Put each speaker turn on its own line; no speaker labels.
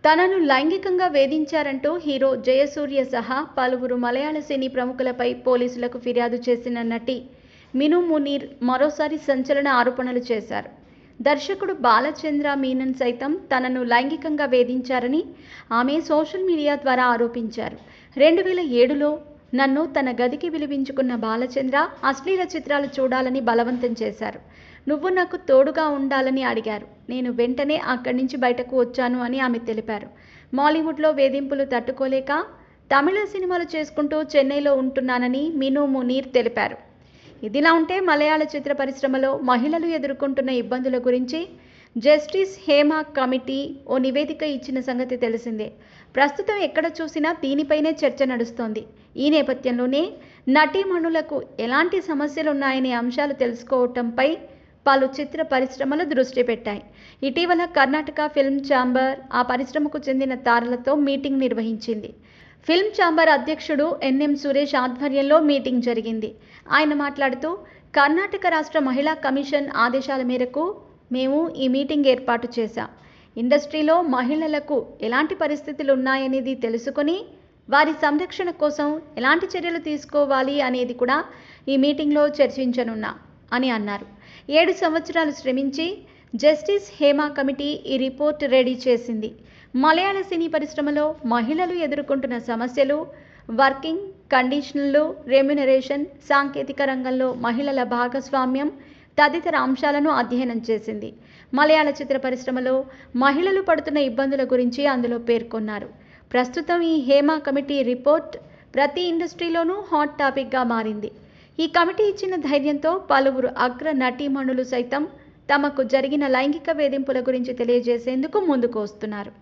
తనను లైంగికంగా వేధించారంటూ హీరో జయసూర్య సహా పలువురు మలయాళ సినీ ప్రముఖులపై పోలీసులకు ఫిర్యాదు చేసిన నటి మిను మునీర్ మరోసారి సంచలన ఆరోపణలు చేశారు. దర్శకుడు బాలచంద్ర మీనన్ సైతం తనను లైంగికంగా వేధించారని ఆమె సోషల్ మీడియా ద్వారా ఆరోపించారు. 2007లో నన్ను తన గదికి పిలిపించుకున్న బాలచంద్ర అశ్లీల చిత్రాలు చూడాలని బలవంతం చేశారు. నువ్వు నాకు తోడుగా ఉండాలని అడిగారు. నేను వెంటనే అక్కడి నుంచి బయటకు వచ్చాను అని ఆమె తెలిపారు. మాలీవుడ్లో వేధింపులు తట్టుకోలేక తమిళ సినిమాలు చేసుకుంటూ చెన్నైలో ఉంటున్నానని మిను మునీర్ తెలిపారు. ఇదిలా ఉంటే మలయాళ చిత్ర పరిశ్రమలో మహిళలు ఎదుర్కొంటున్న ఇబ్బందుల గురించి జస్టిస్ హేమా కమిటీ ఓ నివేదిక ఇచ్చిన సంగతి తెలిసిందే. ప్రస్తుతం ఎక్కడ చూసినా దీనిపైనే చర్చ నడుస్తోంది. ఈ నేపథ్యంలోనే నటీమణులకు ఎలాంటి సమస్యలున్నాయనే అంశాలు తెలుసుకోవటంపై పలు చిత్ర పరిశ్రమలు దృష్టి పెట్టాయి. ఇటీవల కర్ణాటక ఫిల్మ్ ఛాంబర్ ఆ పరిశ్రమకు చెందిన తారలతో మీటింగ్ నిర్వహించింది. ఫిల్మ్ ఛాంబర్ అధ్యక్షుడు ఎన్ఎం సురేష్ ఆధ్వర్యంలో మీటింగ్ జరిగింది. ఆయన మాట్లాడుతూ, కర్ణాటక రాష్ట్ర మహిళా కమిషన్ ఆదేశాల మేరకు మేము ఈ మీటింగ్ ఏర్పాటు చేశాం. ఇండస్ట్రీలో మహిళలకు ఎలాంటి పరిస్థితులు ఉన్నాయనేది తెలుసుకొని వారి సంరక్షణ కోసం ఎలాంటి చర్యలు తీసుకోవాలి అనేది కూడా ఈ మీటింగ్లో చర్చించనున్నాం అని అన్నారు. 7 సంవత్సరాలు శ్రమించి జస్టిస్ హేమా కమిటీ ఈ రిపోర్ట్ రెడీ చేసింది. మలయాళ సినీ పరిశ్రమలో మహిళలు ఎదుర్కొంటున్న సమస్యలు, వర్కింగ్ కండిషన్లు, రెమ్యునరేషన్, సాంకేతిక రంగంలో మహిళల భాగస్వామ్యం తదితర అంశాలను అధ్యయనం చేసింది. మలయాళ చిత్ర పరిశ్రమలో మహిళలు పడుతున్న ఇబ్బందుల గురించి అందులో పేర్కొన్నారు. ప్రస్తుతం ఈ హేమా కమిటీ రిపోర్ట్ ప్రతి ఇండస్ట్రీలోనూ హాట్ టాపిక్గా మారింది. ఈ కమిటీ ఇచ్చిన ధైర్యంతో పలువురు అగ్ర నటీమణులు సైతం తమకు జరిగిన లైంగిక వేధింపుల గురించి తెలియజేసేందుకు ముందుకు వస్తున్నారు.